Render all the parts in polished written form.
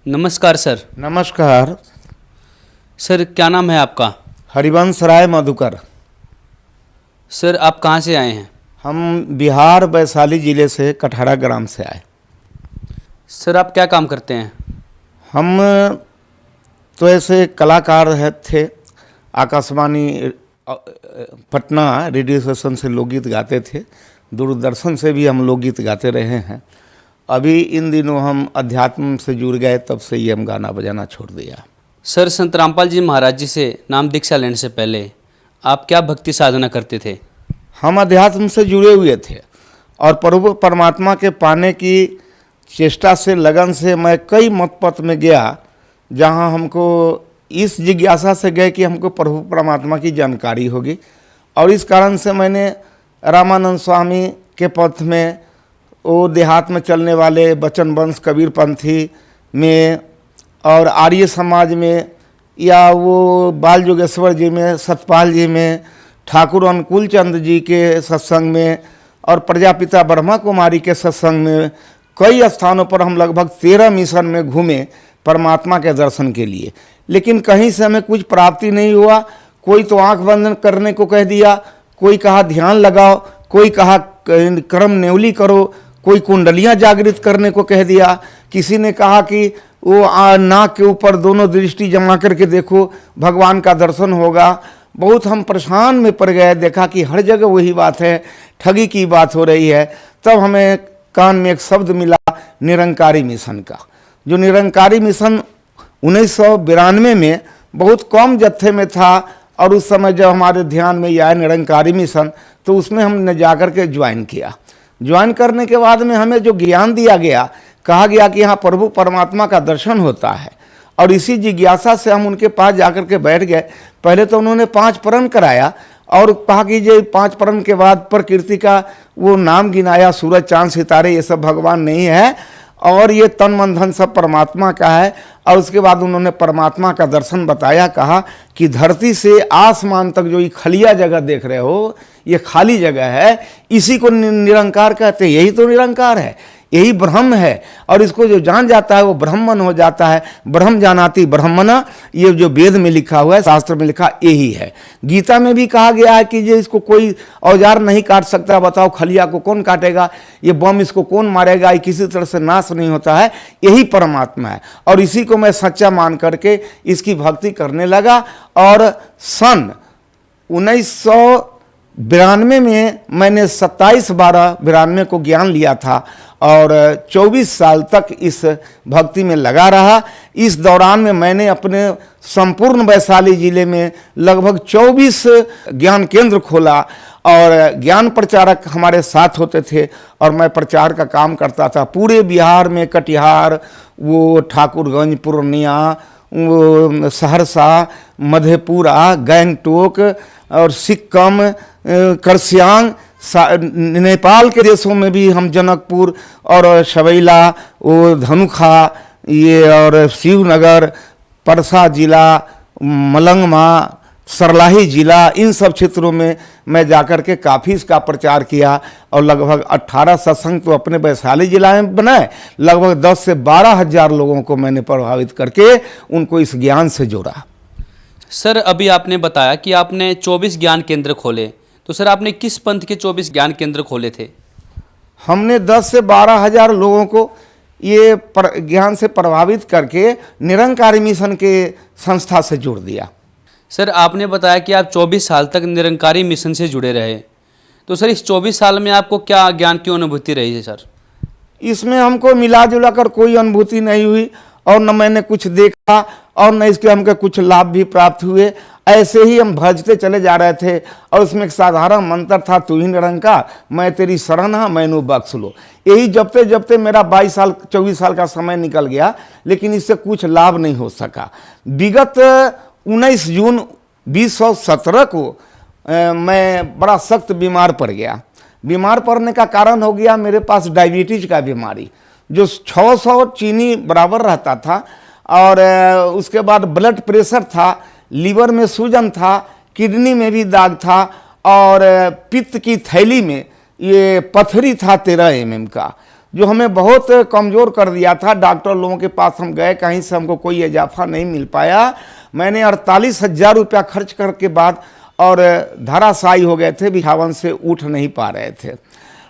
नमस्कार सर। नमस्कार। सर क्या नाम है आपका? हरिवंश राय मधुकर। सर आप कहाँ से आए हैं? हम बिहार वैशाली जिले से कटहरा ग्राम से आए। सर आप क्या काम करते हैं? हम तो ऐसे कलाकार थे। आकाशवाणी पटना रेडियो स्टेशन से लोकगीत गाते थे, दूरदर्शन से भी हम लोकगीत गाते रहे हैं। अभी इन दिनों हम अध्यात्म से जुड़ गए, तब से ही हम गाना बजाना छोड़ दिया। सर संत रामपाल जी महाराज जी से नाम दीक्षा लेने से पहले आप क्या भक्ति साधना करते थे? हम अध्यात्म से जुड़े हुए थे और प्रभु परमात्मा के पाने की चेष्टा से, लगन से मैं कई मत पथ में गया, जहाँ हमको इस जिज्ञासा से गए कि हमको प्रभु परमात्मा की जानकारी होगी। और इस कारण से मैंने रामानंद स्वामी के पथ में, वो देहात में चलने वाले बचन वंश कबीर पंथी में और आर्य समाज में, या वो बाल जोगेश्वर जी में, सतपाल जी में, ठाकुर अनुकूल चंद जी के सत्संग में और प्रजापिता ब्रह्मा कुमारी के सत्संग में, कई स्थानों पर हम लगभग 13 मिशन में घूमे परमात्मा के दर्शन के लिए। लेकिन कहीं से हमें कुछ प्राप्ति नहीं हुआ। कोई तो आंख बंद करने को कह दिया, कोई कहा ध्यान लगाओ, कोई कहा कर्म नेवली करो, कोई कुंडलियां जागृत करने को कह दिया, किसी ने कहा कि वो नाक के ऊपर दोनों दृष्टि जमा करके देखो, भगवान का दर्शन होगा। बहुत हम परेशान में पड़ गए, देखा कि हर जगह वही बात है, ठगी की बात हो रही है। तब हमें कान में एक शब्द मिला, निरंकारी मिशन का। जो निरंकारी मिशन 1992 में बहुत कम जत्थे में था, और उस समय जब हमारे ध्यान में आया निरंकारी मिशन, तो उसमें हमने जाकर के ज्वाइन किया। ज्वाइन करने के बाद में हमें जो ज्ञान दिया गया, कहा गया कि यहाँ प्रभु परमात्मा का दर्शन होता है, और इसी जिज्ञासा से हम उनके पास जाकर के बैठ गए। पहले तो उन्होंने 5 प्रण कराया और कहा कि ये 5 प्रण के बाद प्रकृति का वो नाम गिनाया, सूरज चांद सितारे ये सब भगवान नहीं है, और ये तन मन धन सब परमात्मा का है। और उसके बाद उन्होंने परमात्मा का दर्शन बताया, कहा कि धरती से आसमान तक जो ये खलिया जगह देख रहे हो, ये खाली जगह है, इसी को निरंकार कहते हैं। यही तो निरंकार है, यही ब्रह्म है। और इसको जो जान जाता है वो ब्रह्मन हो जाता है। ब्रह्म जानाति ब्रह्मना, ये जो वेद में लिखा हुआ है, शास्त्र में लिखा यही है। गीता में भी कहा गया है कि ये इसको कोई औजार नहीं काट सकता। बताओ खलिया को कौन काटेगा, ये बम इसको कौन मारेगा, ये किसी तरह से नाश नहीं होता है। यही परमात्मा है, और इसी को मैं सच्चा मान करके इसकी भक्ति करने लगा। और सन 1992 में मैंने 27/12/92 को ज्ञान लिया था, और 24 साल तक इस भक्ति में लगा रहा। इस दौरान में मैंने अपने संपूर्ण वैशाली जिले में लगभग 24 ज्ञान केंद्र खोला, और ज्ञान प्रचारक हमारे साथ होते थे, और मैं प्रचार का काम करता था पूरे बिहार में। कटिहार, वो ठाकुरगंज, पूर्णिया, वो सहरसा, मधेपुरा, गंगटोक और सिक्किम, करसियांग, नेपाल के देशों में भी हम जनकपुर और शबैला, वो धनुखा, ये और शिवनगर, परसा जिला, मलंगमा, सरलाही जिला, इन सब क्षेत्रों में मैं जाकर के काफ़ी इसका प्रचार किया। और लगभग 18 सत्संग तो अपने वैशाली जिला में बनाए। लगभग 10 से 12 हज़ार लोगों को मैंने प्रभावित करके उनको इस ज्ञान से जोड़ा। सर अभी आपने बताया कि आपने 24 ज्ञान केंद्र खोले, तो सर आपने किस पंथ के 24 ज्ञान केंद्र खोले थे? हमने 10 से 12 हज़ार लोगों को ये ज्ञान से प्रभावित करके निरंकारी मिशन के संस्था से जोड़ दिया। सर आपने बताया कि आप 24 साल तक निरंकारी मिशन से जुड़े रहे, तो सर इस 24 साल में आपको क्या ज्ञान की अनुभूति रही है? सर इसमें हमको मिला जुला कर कोई अनुभूति नहीं हुई, और न मैंने कुछ देखा, और न इसके हमको कुछ लाभ भी प्राप्त हुए। ऐसे ही हम भजते चले जा रहे थे, और उसमें एक साधारण मंत्र था, तू ही निरंकार, मैं तेरी शरण हाँ, मैनू बख्श लो। यही जपते जपते मेरा 24 साल का समय निकल गया, लेकिन इससे कुछ लाभ नहीं हो सका। विगत 19 जून 2017 को मैं बड़ा सख्त बीमार पड़ गया। बीमार पड़ने का कारण हो गया मेरे पास डायबिटीज का बीमारी, जो 600 चीनी बराबर रहता था, और उसके बाद ब्लड प्रेशर था, लीवर में सूजन था, किडनी में भी दाग था, और पित्त की थैली में ये पथरी था 13 mm का, जो हमें बहुत कमज़ोर कर दिया था। डॉक्टर लोगों के पास हम गए, कहीं से हमको कोई इजाफा नहीं मिल पाया। मैंने 48,000 रुपया खर्च करके बाद और धराशायी हो गए थे, बिछावन से उठ नहीं पा रहे थे।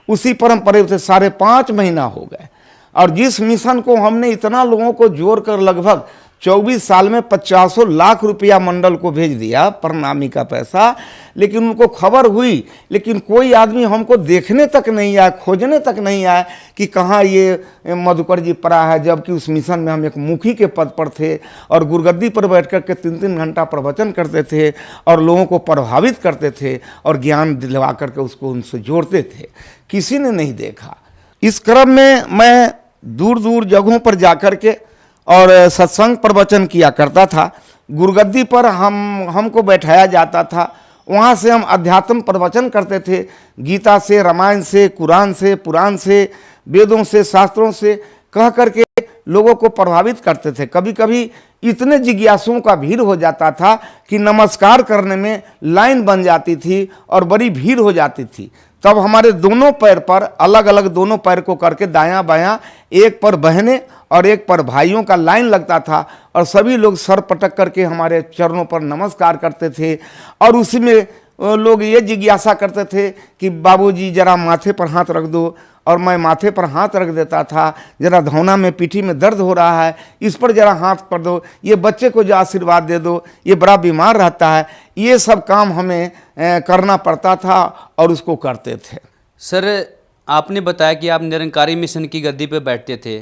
उसी पर हम पड़े थे, 5.5 महीना हो गए। और जिस मिशन को हमने इतना लोगों को जोड़ कर लगभग 24 साल में 50 लाख रुपया मंडल को भेज दिया, प्रणामी का पैसा, लेकिन उनको खबर हुई, लेकिन कोई आदमी हमको देखने तक नहीं आया, खोजने तक नहीं आया कि कहाँ ये मधुकर जी पड़ा है। जबकि उस मिशन में हम एक मुखी के पद पर थे और गुरगद्दी पर बैठ कर के 3-3 घंटा प्रवचन करते थे और लोगों को प्रभावित करते थे और ज्ञान दिलवा करके उसको उनसे जोड़ते थे। किसी ने नहीं देखा। इस क्रम में मैं दूर दूर जगहों पर जाकर के और सत्संग प्रवचन किया करता था। गुरगद्दी पर हमको बैठाया जाता था, वहाँ से हम अध्यात्म प्रवचन करते थे, गीता से, रामायण से, कुरान से, पुराण से, वेदों से, शास्त्रों से कह करके लोगों को प्रभावित करते थे। कभी कभी इतने जिज्ञासुओं का भीड़ हो जाता था कि नमस्कार करने में लाइन बन जाती थी और बड़ी भीड़ हो जाती थी। तब हमारे दोनों पैर पर अलग अलग, दोनों पैर को करके दायां बायां, एक पर बहनें और एक पर भाइयों का लाइन लगता था और सभी लोग सर पटक करके हमारे चरणों पर नमस्कार करते थे। और उसी में लोग ये जिज्ञासा करते थे कि बाबूजी जरा माथे पर हाथ रख दो, और मैं माथे पर हाथ रख देता था। जरा धौना में, पीठी में दर्द हो रहा है, इस पर जरा हाथ कर दो, ये बच्चे को जो आशीर्वाद दे दो, ये बड़ा बीमार रहता है। ये सब काम हमें करना पड़ता था और उसको करते थे। सर, आपने बताया कि आप निरंकारी मिशन की गद्दी पर बैठते थे,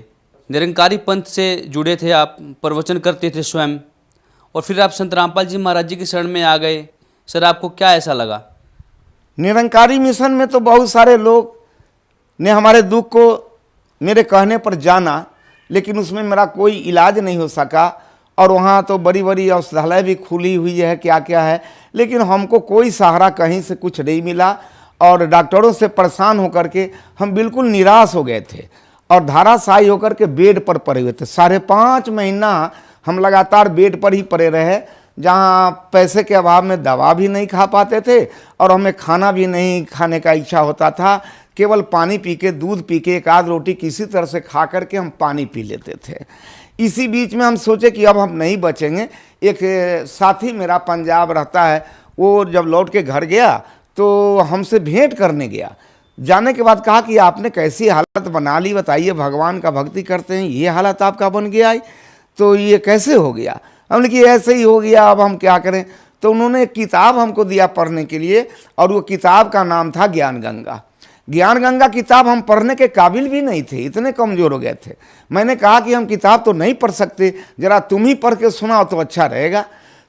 निरंकारी पंथ से जुड़े थे, आप प्रवचन करते थे स्वयं, और फिर आप संत रामपाल जी महाराज जी की शरण में आ गए। सर, आपको क्या ऐसा लगा? निरंकारी मिशन में तो बहुत सारे लोग ने हमारे दुख को मेरे कहने पर जाना, लेकिन उसमें मेरा कोई इलाज नहीं हो सका। और वहाँ तो बड़ी बड़ी औषधालय भी खुली हुई है, क्या क्या है, लेकिन हमको कोई सहारा कहीं से कुछ नहीं मिला। और डॉक्टरों से परेशान होकर के हम बिल्कुल निराश हो गए थे और धाराशायी होकर के बेड पर पड़े हुए थे। 5.5 महीना हम लगातार बेड पर ही पड़े रहे, जहाँ पैसे के अभाव में दवा भी नहीं खा पाते थे और हमें खाना भी नहीं खाने का इच्छा होता था। केवल पानी पी के, दूध पी के, एक आध रोटी किसी तरह से खा करके हम पानी पी लेते थे। इसी बीच में हम सोचे कि अब हम नहीं बचेंगे। एक साथी मेरा पंजाब रहता है, वो जब लौट के घर गया तो हमसे भेंट करने गया। जाने के बाद कहा कि आपने कैसी हालत बना ली, बताइए, भगवान का भक्ति करते हैं, ये हालत आपका बन गया, तो ये कैसे हो गया? हमने कि ऐसे ही हो गया, अब हम क्या करें। तो उन्होंने एक किताब हमको दिया पढ़ने के लिए, और वो किताब का नाम था ज्ञान गंगा। ज्ञान गंगा किताब हम पढ़ने के काबिल भी नहीं थे, इतने कमज़ोर हो गए थे। मैंने कहा कि हम किताब तो नहीं पढ़ सकते, ज़रा तुम ही पढ़ के सुनाओ तो अच्छा रहेगा।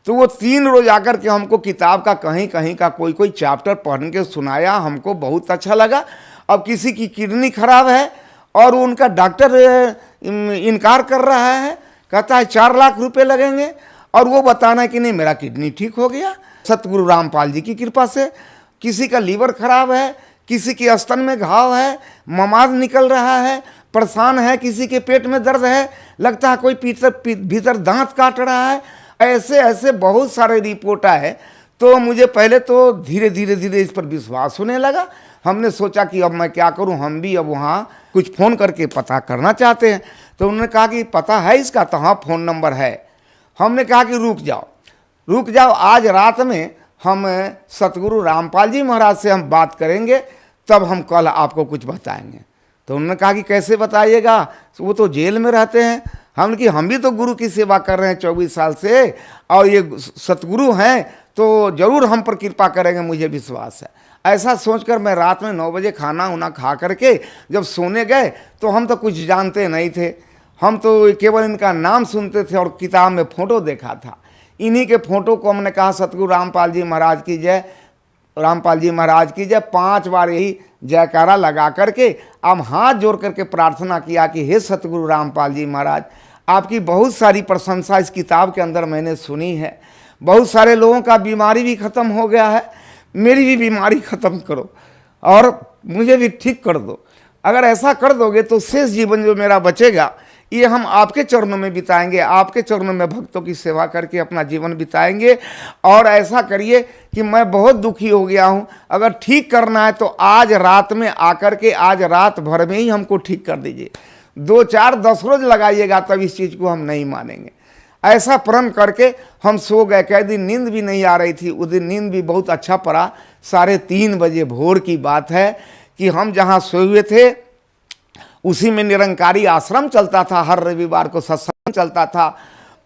तो वो 3 रोज आकर के हमको किताब का कहीं कहीं का कोई चैप्टर पढ़ के सुनाया। हमको बहुत अच्छा लगा। अब किसी की किडनी खराब है और उनका डॉक्टर इनकार कर रहा है, कहता है 4 लाख रुपए लगेंगे, और वो बताना है कि नहीं मेरा किडनी ठीक हो गया सतगुरु रामपाल जी की कृपा से। किसी का लीवर खराब है, किसी के स्तन में घाव है, ममाद निकल रहा है, परेशान है, किसी के पेट में दर्द है, लगता है कोई भीतर दांत काट रहा है। ऐसे ऐसे बहुत सारे रिपोर्ट आए। तो मुझे पहले तो धीरे धीरे इस पर विश्वास होने लगा। हमने सोचा कि अब मैं क्या करूं, हम भी अब वहाँ कुछ फ़ोन करके पता करना चाहते हैं। तो उन्होंने कहा कि पता है इसका? तो हाँ, फ़ोन नंबर है। हमने कहा कि रुक जाओ, आज रात में हम सतगुरु रामपाल जी महाराज से हम बात करेंगे, तब हम कल आपको कुछ बताएंगे। तो उन्होंने कहा कि कैसे बताइएगा, वो तो जेल में रहते हैं। हमने कि हम भी तो गुरु की सेवा कर रहे हैं 24 साल से, और ये सतगुरु हैं तो जरूर हम पर कृपा करेंगे, मुझे विश्वास है। ऐसा सोचकर मैं रात में 9 बजे खाना उना खा करके जब सोने गए, तो हम तो कुछ जानते नहीं थे, हम तो केवल इनका नाम सुनते थे और किताब में फ़ोटो देखा था। इन्हीं के फ़ोटो को हमने कहा सतगुरु रामपाल जी महाराज की जय, रामपाल जी महाराज की जय, 5 बार यही जयकारा लगा करके हम हाथ जोड़ करके प्रार्थना किया कि हे सतगुरु रामपाल जी महाराज, आपकी बहुत सारी प्रशंसा इस किताब के अंदर मैंने सुनी है। बहुत सारे लोगों का बीमारी भी ख़त्म हो गया है, मेरी भी बीमारी ख़त्म करो और मुझे भी ठीक कर दो। अगर ऐसा कर दोगे तो शेष जीवन जो मेरा बचेगा, ये हम आपके चरणों में बिताएंगे, आपके चरणों में भक्तों की सेवा करके अपना जीवन बिताएंगे। और ऐसा करिए कि मैं बहुत दुखी हो गया हूँ, अगर ठीक करना है तो आज रात में आकर के आज रात भर में ही हमको ठीक कर दीजिए, 2 4 10 रोज लगाइएगा तब इस चीज़ को हम नहीं मानेंगे। ऐसा प्रण करके हम सो गए। कई दिन नींद भी नहीं आ रही थी, उस दिन नींद भी बहुत अच्छा पड़ा। 3:30 बजे भोर की बात है कि हम जहाँ सोए हुए थे उसी में निरंकारी आश्रम चलता था, हर रविवार को सत्संग चलता था।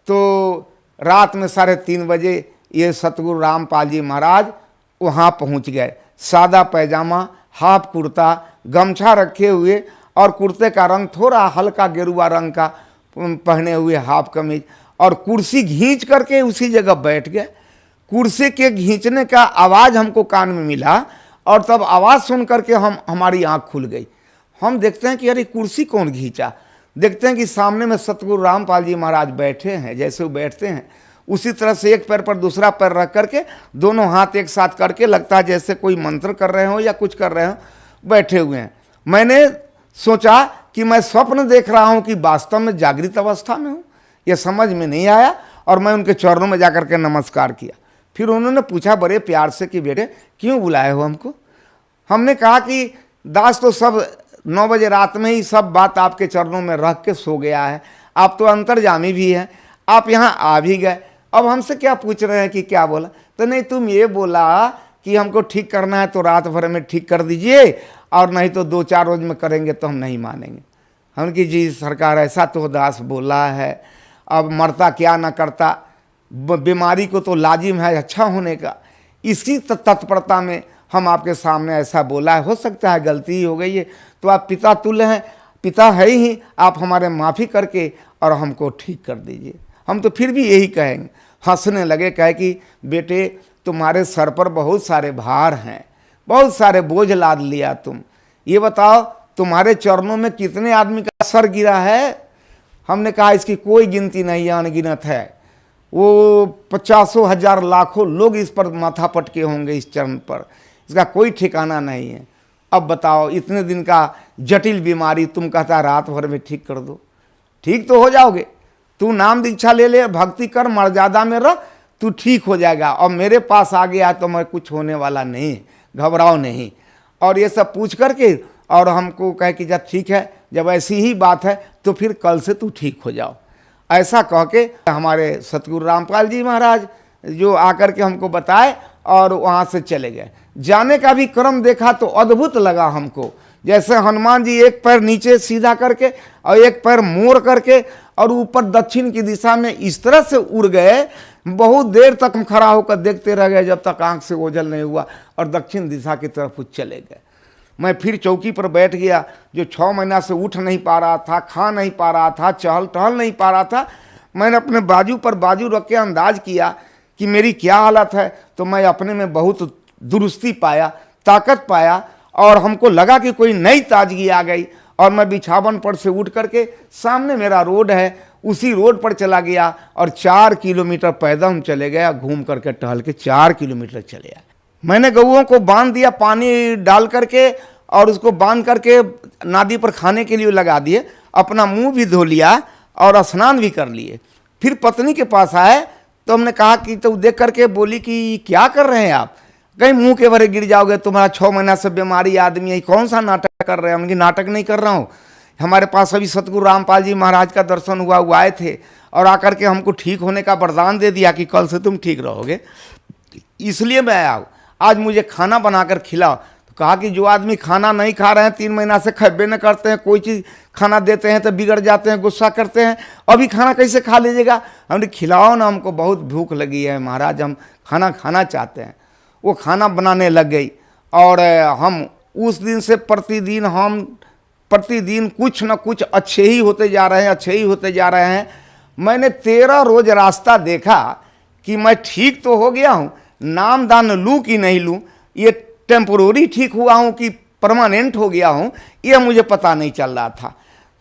तो रात में 3:30 बजे ये सतगुरु रामपाल जी महाराज वहाँ पहुँच गए। सादा पैजामा, हाफ कुर्ता, गमछा रखे हुए और कुर्ते का रंग थोड़ा हल्का गेरुआ रंग का पहने हुए, हाफ कमीज, और कुर्सी खींच करके उसी जगह बैठ गए। कुर्सी के खींचने का आवाज़ हमको कान में मिला और तब आवाज़ सुन करके हमारी आँख खुल गई। हम देखते हैं कि अरे कुर्सी कौन खींचा। देखते हैं कि सामने में सतगुरु रामपाल जी महाराज बैठे हैं। जैसे वो बैठते हैं उसी तरह से एक पैर पर दूसरा पैर रख करके दोनों हाथ एक साथ करके, लगता है जैसे कोई मंत्र कर रहे हो या कुछ कर रहे हो, बैठे हुए हैं। मैंने सोचा कि मैं स्वप्न देख रहा हूँ कि वास्तव में जागृत अवस्था में हूँ, ये समझ में नहीं आया। और मैं उनके चरणों में जाकर के नमस्कार किया। फिर उन्होंने पूछा बड़े प्यार से कि बेटे क्यों बुलाए हो हमको। हमने कहा कि दास तो सब 9 बजे रात में ही सब बात आपके चरणों में रख के सो गया है, आप तो अंतर्जामी भी हैं, आप यहाँ आ भी गए, अब हमसे क्या पूछ रहे हैं कि क्या बोला। तो नहीं, तुम ये बोला कि हमको ठीक करना है तो रात भर में ठीक कर दीजिए, और नहीं तो 2 4 रोज में करेंगे तो हम नहीं मानेंगे। हम कि जी सरकार ऐसा तो दास बोला है, अब मरता क्या ना करता, बीमारी को तो लाजिम है अच्छा होने का, इसकी तत्परता में हम आपके सामने ऐसा बोला है, हो सकता है गलती ही हो गई है, तो आप पिता तुल्य हैं, पिता है ही, आप हमारे माफ़ी करके और हमको ठीक कर दीजिए। हम तो फिर भी यही कहेंगे। हंसने लगे, कहे कि बेटे तुम्हारे सर पर बहुत सारे भार हैं, बहुत सारे बोझ लाद लिया तुम, ये बताओ तुम्हारे चरणों में कितने आदमी का सर गिरा है। हमने कहा इसकी कोई गिनती नहीं है, अनगिनत है। वो 50 हजार लाखों लोग इस पर माथा पटके होंगे, इस चरण पर, इसका कोई ठिकाना नहीं है। अब बताओ इतने दिन का जटिल बीमारी तुम कहता रात भर में ठीक कर दो, ठीक तो हो जाओगे। तू नाम दीक्षा ले ले, भक्ति कर, मर्यादा में रह, तू ठीक हो जाएगा। और मेरे पास आ गया तो मैं कुछ होने वाला नहीं, घबराओ नहीं। और ये सब पूछ करके और हमको कहे कि जब ठीक है, जब ऐसी ही बात है तो फिर कल से तू ठीक हो जाओ। ऐसा कह के हमारे सतगुरु रामपाल जी महाराज जो आकर के हमको बताए और वहाँ से चले गए। जाने का भी क्रम देखा तो अद्भुत लगा हमको, जैसे हनुमान जी एक पैर नीचे सीधा करके और एक पैर मोड़ करके और ऊपर दक्षिण की दिशा में इस तरह से उड़ गए। बहुत देर तक हम खड़ा होकर देखते रह गए जब तक आंख से ओझल नहीं हुआ, और दक्षिण दिशा की तरफ चले गए। मैं फिर चौकी पर बैठ गया, जो 6 महीना से उठ नहीं पा रहा था, खा नहीं पा रहा था, चहल टहल नहीं पा रहा था। मैंने अपने बाजू पर बाजू रख के अंदाज किया कि मेरी क्या हालत है, तो मैं अपने में बहुत दुरुस्ती पाया, ताकत पाया, और हमको लगा कि कोई नई ताजगी आ गई। और मैं बिछावन पर से उठ करके, सामने मेरा रोड है, उसी रोड पर चला गया और 4 किलोमीटर पैदल हम चले गए, घूम करके टहल के 4 किलोमीटर चले आए। मैंने गऊओं को बांध दिया पानी डाल करके, और उसको बांध करके नादी पर खाने के लिए लगा दिए, अपना मुंह भी धो लिया और स्नान भी कर लिए। फिर पत्नी के पास आए तो हमने कहा कि, तो देख करके बोली कि क्या कर रहे हैं आप, कहीं मुंह के भरे गिर जाओगे, तुम्हारा 6 महीना से बीमारी आदमी है, कौन सा नाटक कर रहे हैं। उनकी नाटक नहीं कर रहा हूँ, हमारे पास अभी सतगुरु रामपाल जी महाराज का दर्शन हुआ, वो आए थे और आकर के हमको ठीक होने का वरदान दे दिया कि कल से तुम ठीक रहोगे, इसलिए मैं आया हूँ, आज मुझे खाना बनाकर खिलाओ। तो कहा कि जो आदमी खाना नहीं खा रहे हैं, 3 महीना से खब्बे न करते हैं, कोई चीज़ खाना देते हैं तो बिगड़ जाते हैं, गुस्सा करते हैं, अभी खाना कैसे खा लीजिएगा। हमने कहा ना, हमको बहुत भूख लगी है महाराज, हम खाना खाना चाहते हैं। वो खाना बनाने लग गई और हम उस दिन से प्रतिदिन कुछ न कुछ अच्छे ही होते जा रहे हैं, अच्छे ही होते जा रहे हैं। मैंने 13 रोज रास्ता देखा कि मैं ठीक तो हो गया हूँ, नाम दान लूँ कि नहीं लूँ, ये टेम्पोररी ठीक हुआ हूँ कि परमानेंट हो गया हूँ, ये मुझे पता नहीं चल रहा था।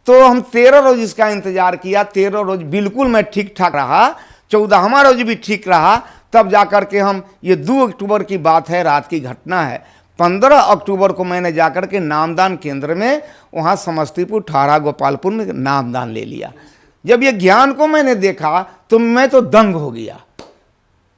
तो हम 13 रोज इसका इंतज़ार किया, 13 रोज बिल्कुल मैं ठीक ठाक रहा, 14वां रोज भी ठीक रहा। तब जा कर के हम, ये 2 अक्टूबर की बात है, रात की घटना है, 15 अक्टूबर को मैंने जाकर के नामदान केंद्र में वहाँ समस्तीपुर, ठाड़ा, गोपालपुर में नामदान ले लिया। जब ये ज्ञान को मैंने देखा तो मैं तो दंग हो गया।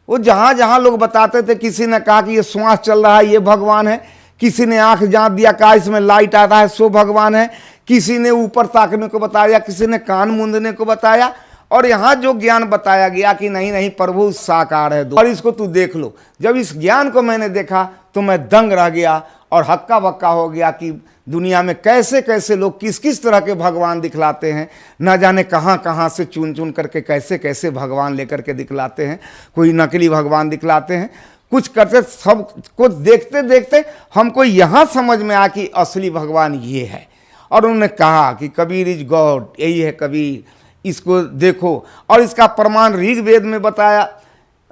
वो जहाँ जहाँ लोग बताते थे, किसी ने कहा कि ये श्वास चल रहा है ये भगवान है, किसी ने आंख जांच दिया कहा इसमें लाइट आता है सो भगवान है, किसी ने ऊपर ताकने को बताया, किसी ने कान मूंदने को बताया, और यहाँ जो ज्ञान बताया गया कि नहीं नहीं प्रभु साकार है और इसको तू देख लो। जब इस ज्ञान को मैंने देखा तो मैं दंग रह गया और हक्का बक्का हो गया कि दुनिया में कैसे कैसे लोग किस किस तरह के भगवान दिखलाते हैं, न जाने कहाँ कहाँ से चुन चुन करके कैसे कैसे भगवान लेकर के दिखलाते हैं। कोई नकली भगवान दिखलाते हैं, कुछ करते, सब कुछ देखते देखते हमको यहाँ समझ में आया कि असली भगवान ये है। और उन्होंने कहा कि कबीर इज गॉड, यही है कबीर, इसको देखो। और इसका प्रमाण ऋग्वेद में बताया,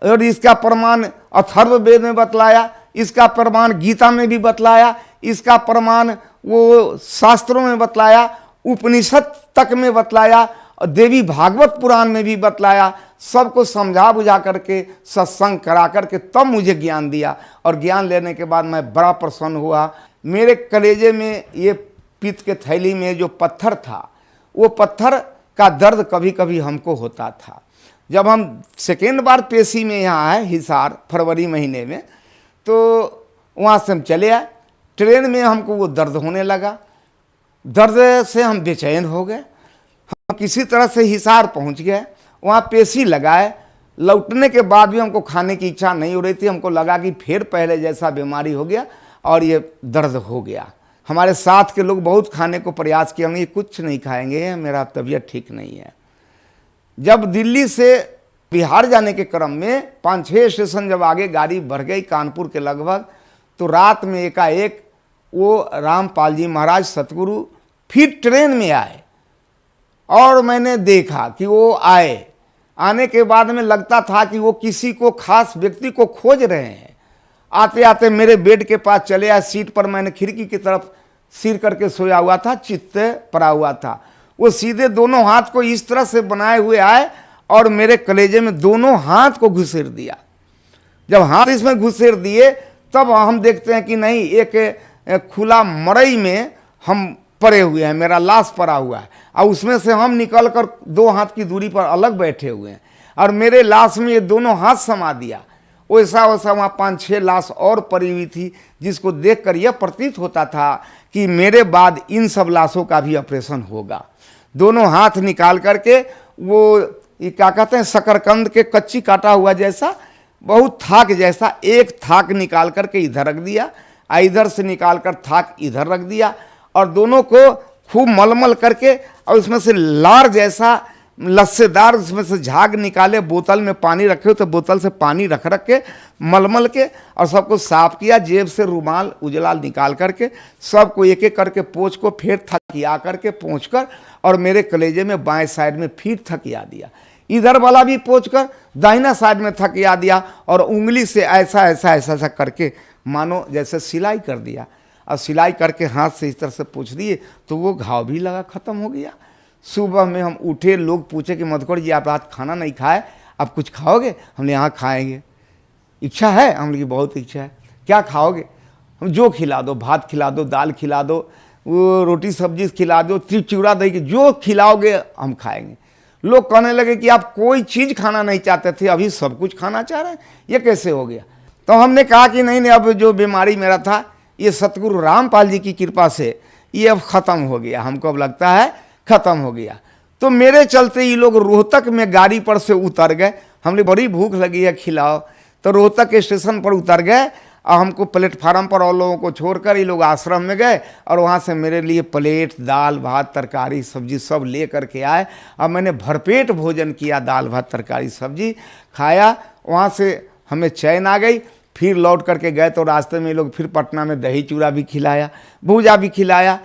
और इसका प्रमाण अथर्ववेद में बतलाया, इसका प्रमाण गीता में भी बतलाया, इसका प्रमाण वो शास्त्रों में बतलाया, उपनिषद तक में बतलाया, और देवी भागवत पुराण में भी बतलाया। सबको समझा बुझा करके सत्संग करा करके तब मुझे ज्ञान दिया। और ज्ञान लेने के बाद मैं बड़ा प्रसन्न हुआ। मेरे कलेजे में ये पित्त के थैली में जो पत्थर था, वो पत्थर का दर्द कभी कभी हमको होता था। जब हम सेकेंड बार पेशी में यहाँ आए हिसार फरवरी महीने में, तो वहाँ से हम चले आए। ट्रेन में हमको वो दर्द होने लगा, दर्द से हम बेचैन हो गए। हम किसी तरह से हिसार पहुँच गए, वहाँ पेशी लगाए। लौटने के बाद भी हमको खाने की इच्छा नहीं हो रही थी। हमको लगा कि फिर पहले जैसा बीमारी हो गया और ये दर्द हो गया। हमारे साथ के लोग बहुत खाने को प्रयास किया, हम ये कुछ नहीं खाएंगे, मेरा तबीयत ठीक नहीं है। जब दिल्ली से बिहार जाने के क्रम में 5-6 स्टेशन जब आगे गाड़ी बढ़ गई कानपुर के लगभग, तो रात में एकाएक वो रामपाल जी महाराज सतगुरु फिर ट्रेन में आए। और मैंने देखा कि वो आए, आने के बाद में लगता था कि वो किसी को खास व्यक्ति को खोज रहे हैं। आते आते मेरे बेड के पास चले आए। सीट पर मैंने खिड़की की तरफ सिर करके सोया हुआ था, चित्त पड़ा हुआ था। वो सीधे दोनों हाथ को इस तरह से बनाए हुए आए और मेरे कलेजे में दोनों हाथ को घुसेड़ दिया। जब हाथ इसमें घुसेड़ दिए तब हम देखते हैं कि नहीं, एक खुला मड़ई में हम पड़े हुए हैं, मेरा लाश पड़ा हुआ है, और उसमें से हम निकल कर 2 हाथ की दूरी पर अलग बैठे हुए हैं, और मेरे लाश में ये दोनों हाथ समा दिया। वैसा वैसा वहाँ 5-6 लाश और पड़ी हुई थी, जिसको देखकर यह प्रतीत होता था कि मेरे बाद इन सब लाशों का भी ऑपरेशन होगा। दोनों हाथ निकाल करके वो ये क्या कहते हैं, शकरकंद के कच्ची काटा हुआ जैसा, बहुत थाक जैसा, एक थाक निकाल करके इधर रख दिया, इधर से निकाल कर थाक इधर रख दिया, और दोनों को खूब मलमल करके, और उसमें से लार जैसा लस्सेदार उसमें से झाग निकाले, बोतल में पानी रखे हो तो बोतल से पानी रख के मलमल के, और सबको साफ किया। जेब से रुमाल उजला निकाल करके सबको एक एक करके पोंछ को फिर थकिया करके पोंछ कर, और मेरे कलेजे में बाएं साइड में फिर थकिया दिया, इधर वाला भी पोंछ कर दाहिना साइड में थकिया दिया, और उंगली से ऐसा ऐसा ऐसा ऐसा करके मानो जैसे सिलाई कर दिया। और सिलाई करके हाथ से इस तरह से पोंछ दिए तो वो घाव भी लगा, ख़त्म हो गया। सुबह में हम उठे, लोग पूछे कि मधुकर जी आप रात खाना नहीं खाए, आप कुछ खाओगे? हमने यहाँ खाएंगे, इच्छा है? हमने की बहुत इच्छा है। क्या खाओगे? हम जो खिला दो, भात खिला दो, दाल खिला दो, वो रोटी सब्जी खिला दो, चिवड़ा दही की, जो खिलाओगे हम खाएंगे। लोग कहने लगे कि आप कोई चीज़ खाना नहीं चाहते थे, अभी सब कुछ खाना चाह रहे हैं, ये कैसे हो गया? तो हमने कहा कि नहीं नहीं, अब जो बीमारी मेरा था ये सतगुरु रामपाल जी की कृपा से ये अब ख़त्म हो गया, हमको अब लगता है ख़त्म हो गया। तो मेरे चलते ये लोग रोहतक में गाड़ी पर से उतर गए। हमने बड़ी भूख लगी है, खिलाओ। तो रोहतक के स्टेशन पर उतर गए और हमको प्लेटफार्म पर और लोगों को छोड़कर ये लोग आश्रम में गए, और वहाँ से मेरे लिए प्लेट दाल भात तरकारी सब्जी सब ले करके आए, और मैंने भरपेट भोजन किया, दाल भात तरकारी सब्जी खाया। वहाँ से हमें चैन आ गई। फिर लौट करके गए तो रास्ते में ये लोग फिर पटना में दही चूड़ा भी खिलाया, भूजा भी खिलाया,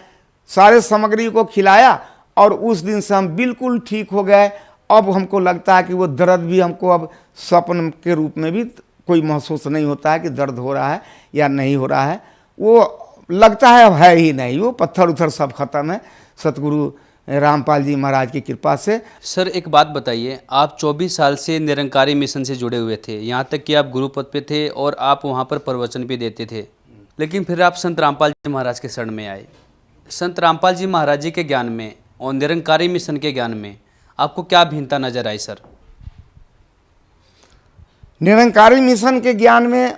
सारे सामग्री को खिलाया, और उस दिन से हम बिल्कुल ठीक हो गए। अब हमको लगता है कि वो दर्द भी हमको अब स्वप्न के रूप में भी कोई महसूस नहीं होता है कि दर्द हो रहा है या नहीं हो रहा है। वो लगता है अब है ही नहीं, वो पत्थर उथर सब खत्म है सतगुरु रामपाल जी महाराज की कृपा से। सर एक बात बताइए, आप 24 साल से निरंकारी मिशन से जुड़े हुए थे, यहाँ तक कि आप गुरु पद पे थे और आप वहाँ पर प्रवचन भी देते थे, लेकिन फिर आप संत रामपाल जी महाराज के शरण में आए। संत रामपाल जी महाराज जी के ज्ञान में और निरंकारी मिशन के ज्ञान में आपको क्या भिन्नता नजर आई सर? निरंकारी मिशन के ज्ञान में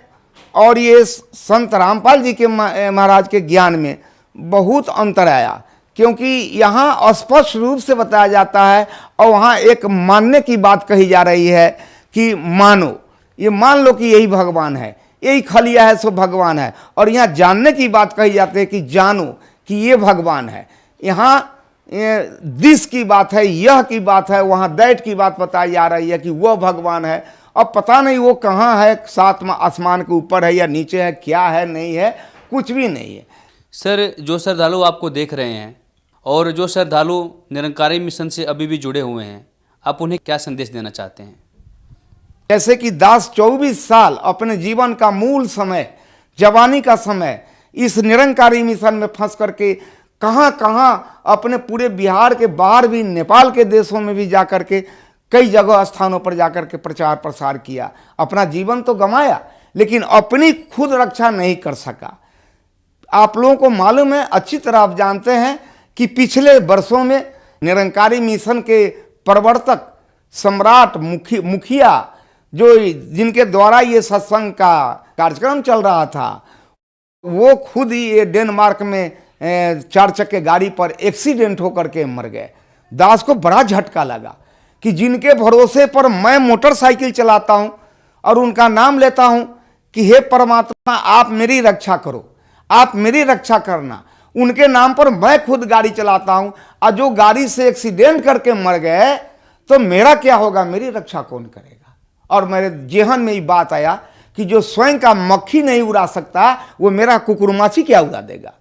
और ये संत रामपाल जी के महाराज के ज्ञान में बहुत अंतर आया, क्योंकि यहाँ स्पष्ट रूप से बताया जाता है और वहाँ एक मानने की बात कही जा रही है कि मानो, ये मान लो कि यही भगवान है, यही खलिया है सो भगवान है। और यहाँ जानने की बात कही जाती है कि जानो कि ये भगवान है। यहाँ दिस की बात है, यह की बात है, वहाँ दैट की बात बताई जा रही है कि वह भगवान है। अब पता नहीं वो कहाँ है, सातवां आसमान के ऊपर है या नीचे है, क्या है नहीं है, कुछ भी नहीं है। सर, जो श्रद्धालु आपको देख रहे हैं और जो श्रद्धालु निरंकारी मिशन से अभी भी जुड़े हुए हैं, आप उन्हें क्या संदेश देना चाहते हैं? जैसे कि दास 24 साल अपने जीवन का मूल समय, जवानी का समय इस निरंकारी मिशन में फंस करके कहाँ कहाँ अपने पूरे बिहार के बाहर भी, नेपाल के देशों में भी जाकर के कई जगह स्थानों पर जाकर के प्रचार प्रसार किया। अपना जीवन तो गंवाया लेकिन अपनी खुद रक्षा नहीं कर सका। आप लोगों को मालूम है, अच्छी तरह आप जानते हैं कि पिछले वर्षों में निरंकारी मिशन के प्रवर्तक सम्राट मुखिया जो जिनके द्वारा ये सत्संग का कार्यक्रम चल रहा था, वो खुद ही ये डेनमार्क में 4 चक्के गाड़ी पर एक्सीडेंट होकर के मर गए। दास को बड़ा झटका लगा कि जिनके भरोसे पर मैं मोटरसाइकिल चलाता हूं और उनका नाम लेता हूं कि हे परमात्मा आप मेरी रक्षा करो, आप मेरी रक्षा करना, उनके नाम पर मैं खुद गाड़ी चलाता हूं और जो गाड़ी से एक्सीडेंट करके मर गए तो मेरा क्या होगा, मेरी रक्षा कौन करेगा? और मेरे जेहन में ये बात आया कि जो स्वयं का मक्खी नहीं उड़ा सकता वो मेरा कुकुरमाची क्या उड़ा देगा।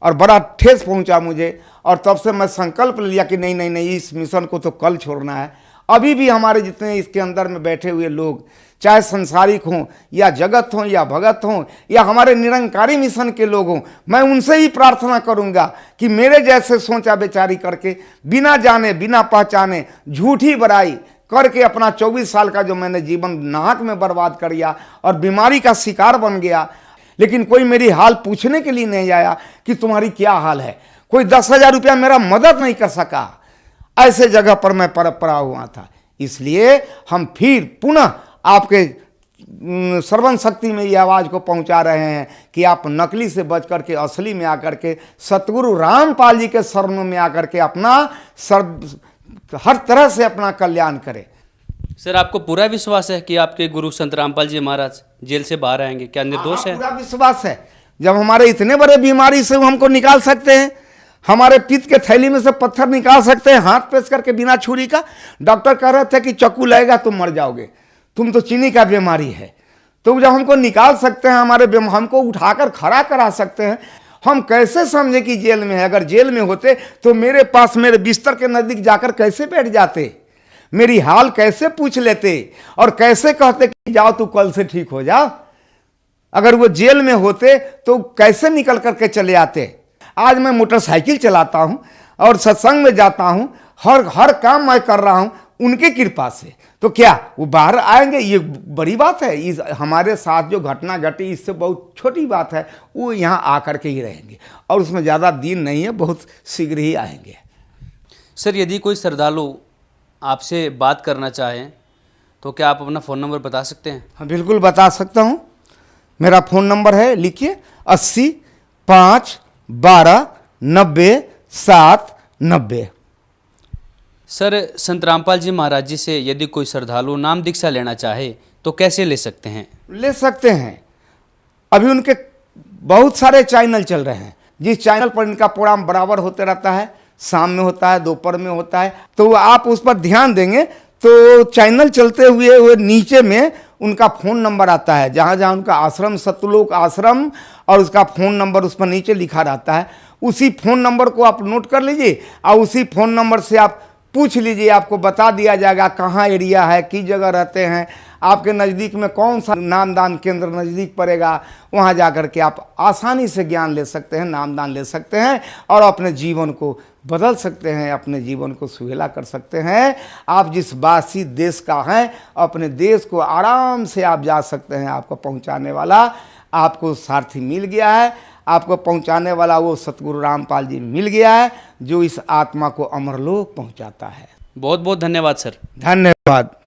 और बड़ा ठेस पहुंचा मुझे और तब से मैं संकल्प लिया कि नहीं नहीं नहीं, इस मिशन को तो कल छोड़ना है। अभी भी हमारे जितने इसके अंदर में बैठे हुए लोग, चाहे संसारिक हों या जगत हों या भगत हों या हमारे निरंकारी मिशन के लोग हों, मैं उनसे ही प्रार्थना करूंगा कि मेरे जैसे सोचा बेचारी करके, बिना जाने बिना पहचाने झूठी बड़ाई करके अपना 24 साल का जो मैंने जीवन नाहक में बर्बाद कर दिया और बीमारी का शिकार बन गया, लेकिन कोई मेरी हाल पूछने के लिए नहीं आया कि तुम्हारी क्या हाल है। कोई 10,000 रुपया मेरा मदद नहीं कर सका। ऐसे जगह पर मैं पड़ा हुआ था। इसलिए हम फिर पुनः आपके श्रवण शक्ति में ये आवाज़ को पहुंचा रहे हैं कि आप नकली से बच करके असली में आकर के सतगुरु रामपाल जी के शरणों में आकर के अपना हर तरह से अपना कल्याण करें। सर, आपको पूरा विश्वास है कि आपके गुरु संत रामपाल जी महाराज जेल से बाहर आएंगे? क्या निर्दोष है? पूरा विश्वास है। जब हमारे इतने बड़े बीमारी से वो हमको निकाल सकते हैं, हमारे पित्त के थैली में से पत्थर निकाल सकते हैं हाथ पेश करके बिना छुरी का। डॉक्टर कह रहे थे कि चाकू लगेगा तुम मर जाओगे, तुम तो चीनी का बीमारी है। तो जब हमको निकाल सकते हैं, हमको उठाकर खड़ा करा सकते हैं, हम कैसे समझे कि जेल में है? अगर जेल में होते तो मेरे पास, मेरे बिस्तर के नजदीक जाकर कैसे बैठ जाते, मेरी हाल कैसे पूछ लेते और कैसे कहते कि जाओ तू कल से ठीक हो जा। अगर वो जेल में होते तो कैसे निकल करके चले आते। आज मैं मोटरसाइकिल चलाता हूं और सत्संग में जाता हूं, हर काम मैं कर रहा हूं उनकी कृपा से। तो क्या वो बाहर आएंगे? ये बड़ी बात है। इस हमारे साथ जो घटना घटी इससे बहुत छोटी बात है। वो यहाँ आकर के ही रहेंगे और उसमें ज़्यादा दिन नहीं है, बहुत शीघ्र ही आएंगे। सर, यदि कोई श्रद्धालु आपसे बात करना चाहें तो क्या आप अपना फ़ोन नंबर बता सकते हैं? हाँ, बिल्कुल बता सकता हूँ। मेरा फ़ोन नंबर है, लिखिए, 80 5 12 90 7 90। सर, संत रामपाल जी महाराज जी से यदि कोई श्रद्धालु नाम दीक्षा लेना चाहे तो कैसे ले सकते हैं? ले सकते हैं। अभी उनके बहुत सारे चैनल चल रहे हैं, जिस चैनल पर इनका प्रोग्राम बराबर होते रहता है, शाम में होता है, दोपहर में होता है, तो आप उस पर ध्यान देंगे तो चैनल चलते हुए नीचे में उनका फ़ोन नंबर आता है, जहाँ जहाँ उनका आश्रम, सतलोक आश्रम, और उसका फ़ोन नंबर उस पर नीचे लिखा रहता है। उसी फ़ोन नंबर को आप नोट कर लीजिए और उसी फ़ोन नंबर से आप पूछ लीजिए, आपको बता दिया जाएगा कहाँ एरिया है, किस जगह रहते हैं, आपके नज़दीक में कौन सा नामदान केंद्र नज़दीक पड़ेगा। वहाँ जा कर के आप आसानी से ज्ञान ले सकते हैं, नामदान ले सकते हैं और अपने जीवन को बदल सकते हैं, अपने जीवन को सुहेला कर सकते हैं। आप जिस वासी देश का हैं, अपने देश को आराम से आप जा सकते हैं। आपको पहुँचाने वाला आपको सारथी मिल गया है, आपको पहुंचाने वाला वो सतगुरु रामपाल जी मिल गया है, जो इस आत्मा को अमरलोक पहुंचाता है। बहुत बहुत धन्यवाद सर। धन्यवाद।